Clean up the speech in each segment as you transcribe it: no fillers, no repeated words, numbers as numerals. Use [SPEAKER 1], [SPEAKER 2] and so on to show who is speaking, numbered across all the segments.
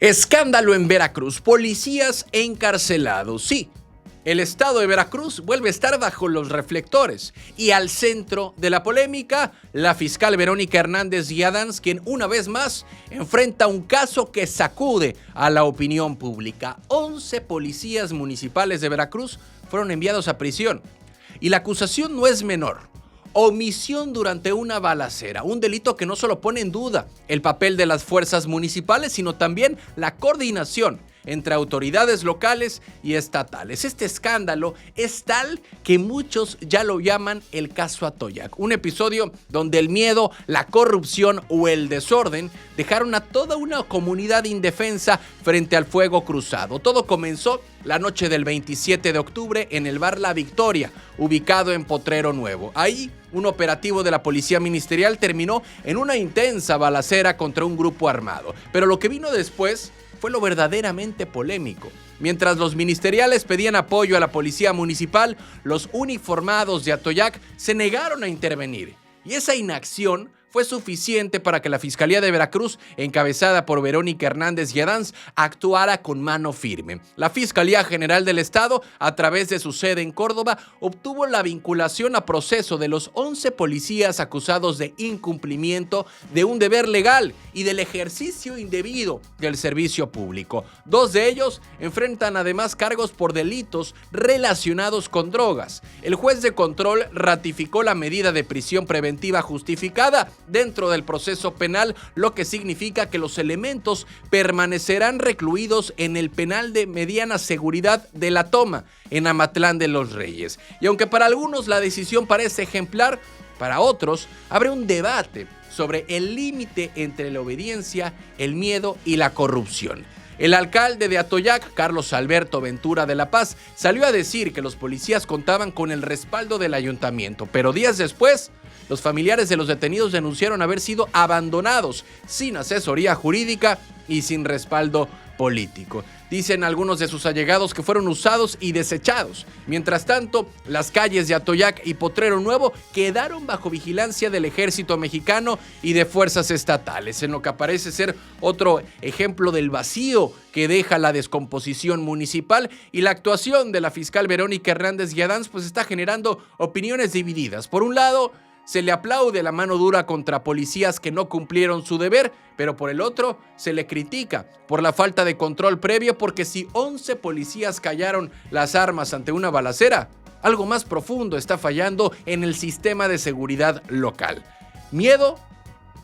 [SPEAKER 1] Escándalo en Veracruz. Policías encarcelados. Sí, el estado de Veracruz vuelve a estar bajo los reflectores. Y al centro de la polémica, la fiscal Verónica Hernández y Adams, quien una vez más enfrenta un caso que sacude a la opinión pública. 11 policías municipales de Veracruz fueron enviados a prisión. Y la acusación no es menor. Omisión durante una balacera, un delito que no solo pone en duda el papel de las fuerzas municipales, sino también la coordinación entre autoridades locales y estatales. Este escándalo es tal que muchos ya lo llaman el caso Atoyac, un episodio donde el miedo, la corrupción o el desorden dejaron a toda una comunidad indefensa frente al fuego cruzado. Todo comenzó la noche del 27 de octubre en el bar La Victoria, ubicado en Potrero Nuevo. Ahí, un operativo de la Policía Ministerial terminó en una intensa balacera contra un grupo armado. Pero lo que vino después fue lo verdaderamente polémico. Mientras los ministeriales pedían apoyo a la policía municipal, los uniformados de Atoyac se negaron a intervenir. Y esa inacción fue suficiente para que la Fiscalía de Veracruz, encabezada por Verónica Hernández y Adams, actuara con mano firme. La Fiscalía General del Estado, a través de su sede en Córdoba, obtuvo la vinculación a proceso de los 11 policías acusados de incumplimiento de un deber legal y del ejercicio indebido del servicio público. 2 de ellos enfrentan además cargos por delitos relacionados con drogas. El juez de control ratificó la medida de prisión preventiva justificada dentro del proceso penal, lo que significa que los elementos permanecerán recluidos en el penal de mediana seguridad de La Toma, en Amatlán de los Reyes. Y aunque para algunos la decisión parece ejemplar, para otros abre un debate sobre el límite entre la obediencia, el miedo y la corrupción. El alcalde de Atoyac, Carlos Alberto Ventura de la Paz, salió a decir que los policías contaban con el respaldo del ayuntamiento, pero días después, los familiares de los detenidos denunciaron haber sido abandonados sin asesoría jurídica y sin respaldo político. Dicen algunos de sus allegados que fueron usados y desechados. Mientras tanto, las calles de Atoyac y Potrero Nuevo quedaron bajo vigilancia del ejército mexicano y de fuerzas estatales, en lo que parece ser otro ejemplo del vacío que deja la descomposición municipal, y la actuación de la fiscal Verónica Hernández y Adams pues está generando opiniones divididas. Por un lado, se le aplaude la mano dura contra policías que no cumplieron su deber, pero por el otro se le critica por la falta de control previo, porque si 11 policías callaron las armas ante una balacera, algo más profundo está fallando en el sistema de seguridad local. ¿Miedo,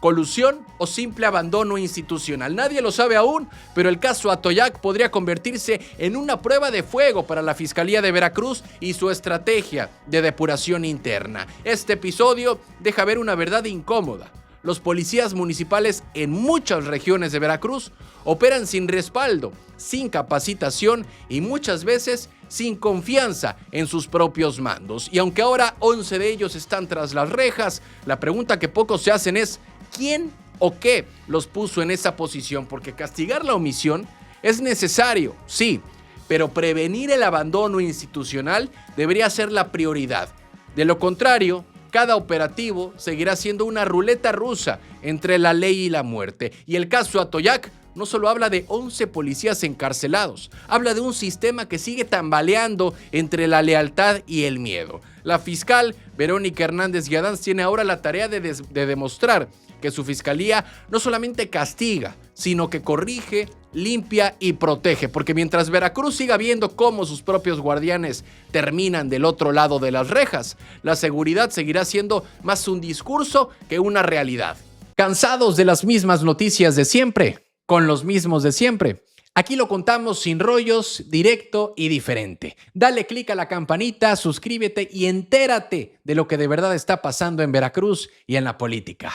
[SPEAKER 1] colusión o simple abandono institucional? Nadie lo sabe aún, pero el caso Atoyac podría convertirse en una prueba de fuego para la Fiscalía de Veracruz y su estrategia de depuración interna. Este episodio deja ver una verdad incómoda. Los policías municipales en muchas regiones de Veracruz operan sin respaldo, sin capacitación y muchas veces sin confianza en sus propios mandos. Y aunque ahora 11 de ellos están tras las rejas, la pregunta que pocos se hacen es: ¿quién o qué los puso en esa posición? Porque castigar la omisión es necesario, sí, pero prevenir el abandono institucional debería ser la prioridad. De lo contrario, cada operativo seguirá siendo una ruleta rusa entre la ley y la muerte. Y el caso Atoyac no solo habla de 11 policías encarcelados, habla de un sistema que sigue tambaleando entre la lealtad y el miedo. La fiscal Verónica Hernández y Adams tiene ahora la tarea de demostrar que su fiscalía no solamente castiga, sino que corrige, limpia y protege, porque mientras Veracruz siga viendo cómo sus propios guardianes terminan del otro lado de las rejas, la seguridad seguirá siendo más un discurso que una realidad. ¿Cansados de las mismas noticias de siempre? Con los mismos de siempre. Aquí lo contamos sin rollos, directo y diferente. Dale click a la campanita, suscríbete y entérate de lo que de verdad está pasando en Veracruz y en la política.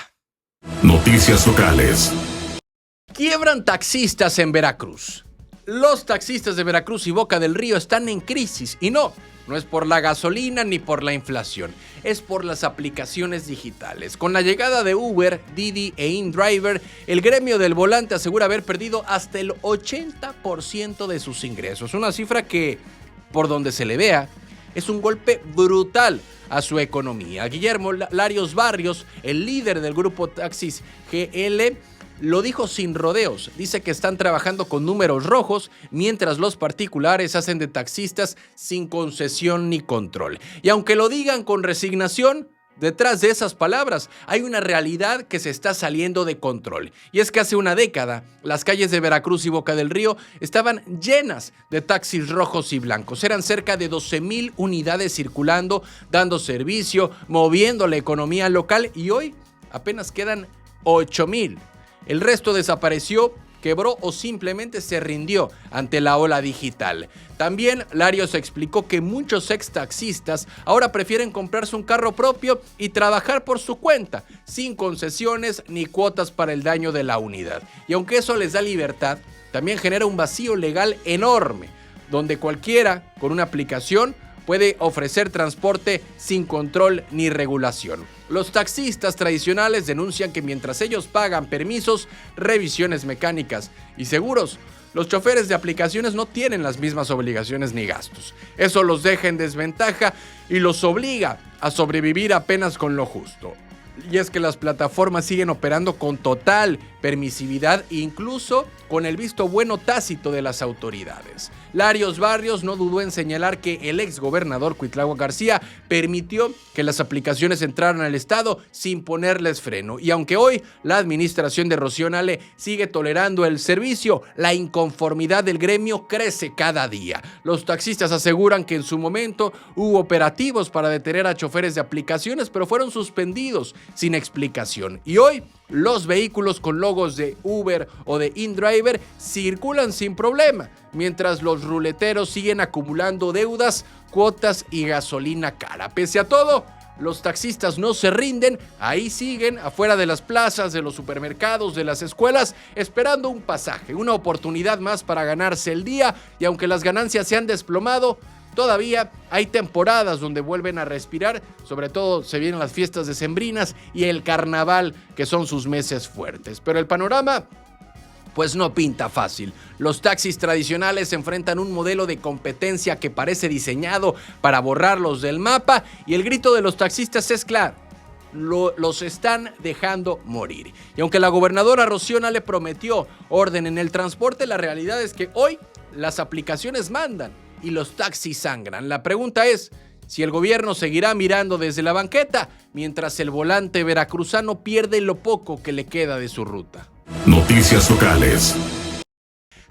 [SPEAKER 2] Noticias locales.
[SPEAKER 1] Quiebran taxistas en Veracruz. Los taxistas de Veracruz y Boca del Río están en crisis, y no es por la gasolina ni por la inflación, es por las aplicaciones digitales. Con la llegada de Uber, Didi e InDriver, el gremio del volante asegura haber perdido hasta el 80% de sus ingresos, una cifra que, por donde se le vea, es un golpe brutal a su economía. Guillermo Larios Barrios, el líder del grupo Taxis GL, lo dijo sin rodeos. Dice que están trabajando con números rojos, mientras los particulares hacen de taxistas sin concesión ni control. Y aunque lo digan con resignación, detrás de esas palabras hay una realidad que se está saliendo de control. Y es que hace una década, las calles de Veracruz y Boca del Río estaban llenas de taxis rojos y blancos. Eran cerca de 12,000 unidades circulando, dando servicio, moviendo la economía local, y hoy apenas quedan 8,000. El resto desapareció, quebró o simplemente se rindió ante la ola digital. También Larios explicó que muchos ex-taxistas ahora prefieren comprarse un carro propio y trabajar por su cuenta, sin concesiones ni cuotas para el daño de la unidad. Y aunque eso les da libertad, también genera un vacío legal enorme, donde cualquiera con una aplicación puede ofrecer transporte sin control ni regulación. Los taxistas tradicionales denuncian que mientras ellos pagan permisos, revisiones mecánicas y seguros, los choferes de aplicaciones no tienen las mismas obligaciones ni gastos. Eso los deja en desventaja y los obliga a sobrevivir apenas con lo justo. Y es que las plataformas siguen operando con total permisividad, incluso con el visto bueno tácito de las autoridades. Larios Barrios no dudó en señalar que el exgobernador Cuitláhuac García permitió que las aplicaciones entraran al estado sin ponerles freno. Y aunque hoy la administración de Rocío Nale sigue tolerando el servicio, la inconformidad del gremio crece cada día. Los taxistas aseguran que en su momento hubo operativos para detener a choferes de aplicaciones, pero fueron suspendidos sin explicación. Y hoy los vehículos con logos de Uber o de InDriver circulan sin problema, mientras los ruleteros siguen acumulando deudas, cuotas y gasolina cara. Pese a todo, los taxistas no se rinden, ahí siguen afuera de las plazas, de los supermercados, de las escuelas, esperando un pasaje, una oportunidad más para ganarse el día. Y aunque las ganancias se han desplomado, todavía hay temporadas donde vuelven a respirar, sobre todo se vienen las fiestas decembrinas y el carnaval, que son sus meses fuertes. Pero el panorama pues no pinta fácil. Los taxis tradicionales enfrentan un modelo de competencia que parece diseñado para borrarlos del mapa, y el grito de los taxistas es claro: los están dejando morir. Y aunque la gobernadora Rocío Nale prometió orden en el transporte, la realidad es que hoy las aplicaciones mandan y los taxis sangran. La pregunta es si el gobierno seguirá mirando desde la banqueta mientras el volante veracruzano pierde lo poco que le queda de su ruta.
[SPEAKER 2] Noticias locales.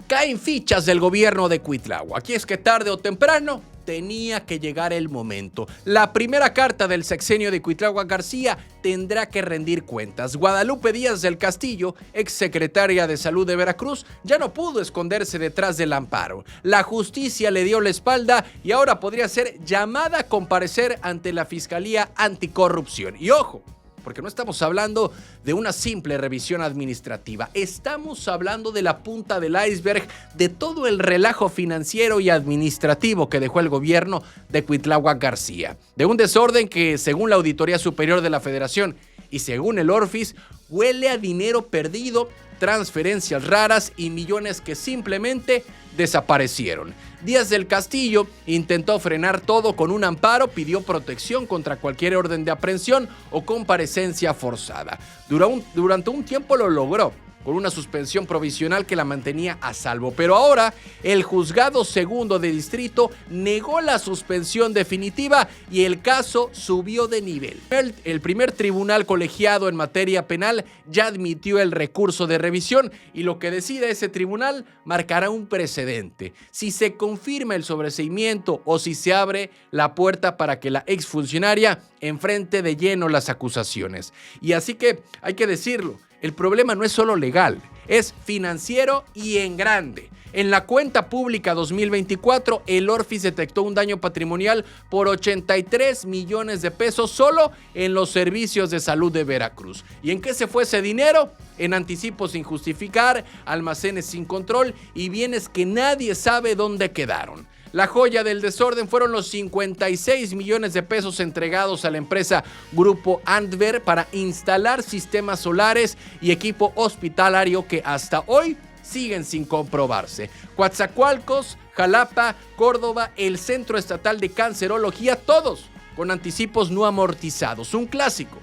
[SPEAKER 1] Caen fichas del gobierno de Cuitláhuac. Y es que tarde o temprano tenía que llegar el momento. La primera carta del sexenio de Cuitláhuac García tendrá que rendir cuentas. Guadalupe Díaz del Castillo, exsecretaria de Salud de Veracruz, ya no pudo esconderse detrás del amparo. La justicia le dio la espalda y ahora podría ser llamada a comparecer ante la Fiscalía Anticorrupción. Y ojo, porque no estamos hablando de una simple revisión administrativa, estamos hablando de la punta del iceberg de todo el relajo financiero y administrativo que dejó el gobierno de Cuitláhuac García. De un desorden que, según la Auditoría Superior de la Federación y según el Orfis, huele a dinero perdido, transferencias raras y millones que simplemente desaparecieron. Díaz del Castillo intentó frenar todo con un amparo, pidió protección contra cualquier orden de aprehensión o comparecencia forzada. Durante un tiempo lo logró, con una suspensión provisional que la mantenía a salvo. Pero ahora el juzgado segundo de distrito negó la suspensión definitiva y el caso subió de nivel. El primer tribunal colegiado en materia penal ya admitió el recurso de revisión, y lo que decida ese tribunal marcará un precedente. Si se confirma el sobreseimiento o si se abre la puerta para que la exfuncionaria enfrente de lleno las acusaciones. Y así que hay que decirlo, el problema no es solo legal, es financiero y en grande. En la cuenta pública 2024, el Orfis detectó un daño patrimonial por 83 millones de pesos solo en los servicios de salud de Veracruz. ¿Y en qué se fue ese dinero? En anticipos sin justificar, almacenes sin control y bienes que nadie sabe dónde quedaron. La joya del desorden fueron los 56 millones de pesos entregados a la empresa Grupo Antver para instalar sistemas solares y equipo hospitalario que hasta hoy siguen sin comprobarse. Coatzacoalcos, Jalapa, Córdoba, el Centro Estatal de Cancerología, todos con anticipos no amortizados. Un clásico.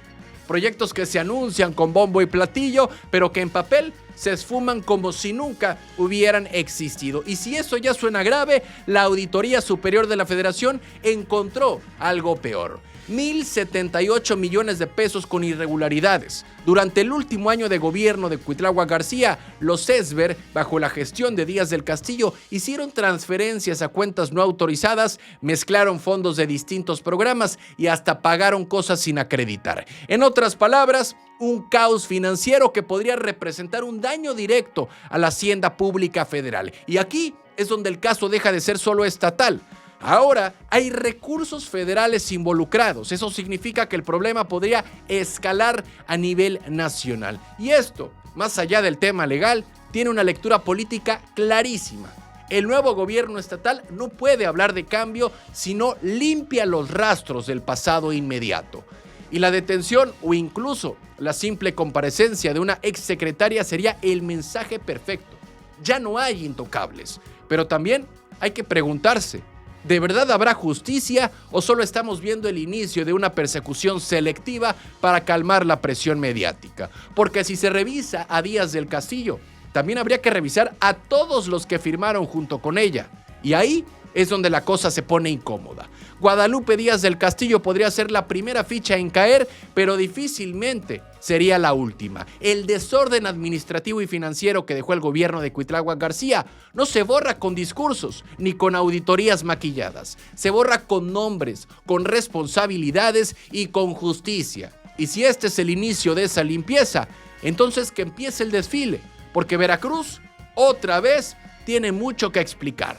[SPEAKER 1] Proyectos que se anuncian con bombo y platillo, pero que en papel se esfuman como si nunca hubieran existido. Y si eso ya suena grave, la Auditoría Superior de la Federación encontró algo peor. 1,078 millones de pesos con irregularidades. Durante el último año de gobierno de Cuitláhuac García, los ESBER, bajo la gestión de Díaz del Castillo, hicieron transferencias a cuentas no autorizadas, mezclaron fondos de distintos programas y hasta pagaron cosas sin acreditar. En otras palabras, un caos financiero que podría representar un daño directo a la hacienda pública federal. Y aquí es donde el caso deja de ser solo estatal. Ahora hay recursos federales involucrados. Eso significa que el problema podría escalar a nivel nacional. Y esto, más allá del tema legal, tiene una lectura política clarísima. El nuevo gobierno estatal no puede hablar de cambio si no limpia los rastros del pasado inmediato. Y la detención o incluso la simple comparecencia de una exsecretaria sería el mensaje perfecto. Ya no hay intocables. Pero también hay que preguntarse, ¿de verdad habrá justicia o solo estamos viendo el inicio de una persecución selectiva para calmar la presión mediática? Porque si se revisa a Díaz del Castillo, también habría que revisar a todos los que firmaron junto con ella. Y ahí es donde la cosa se pone incómoda. Guadalupe Díaz del Castillo podría ser la primera ficha en caer, pero difícilmente sería la última. El desorden administrativo y financiero que dejó el gobierno de Cuitláhuac García no se borra con discursos ni con auditorías maquilladas. Se borra con nombres, con responsabilidades y con justicia. Y si este es el inicio de esa limpieza, entonces que empiece el desfile, porque Veracruz, otra vez, tiene mucho que explicar.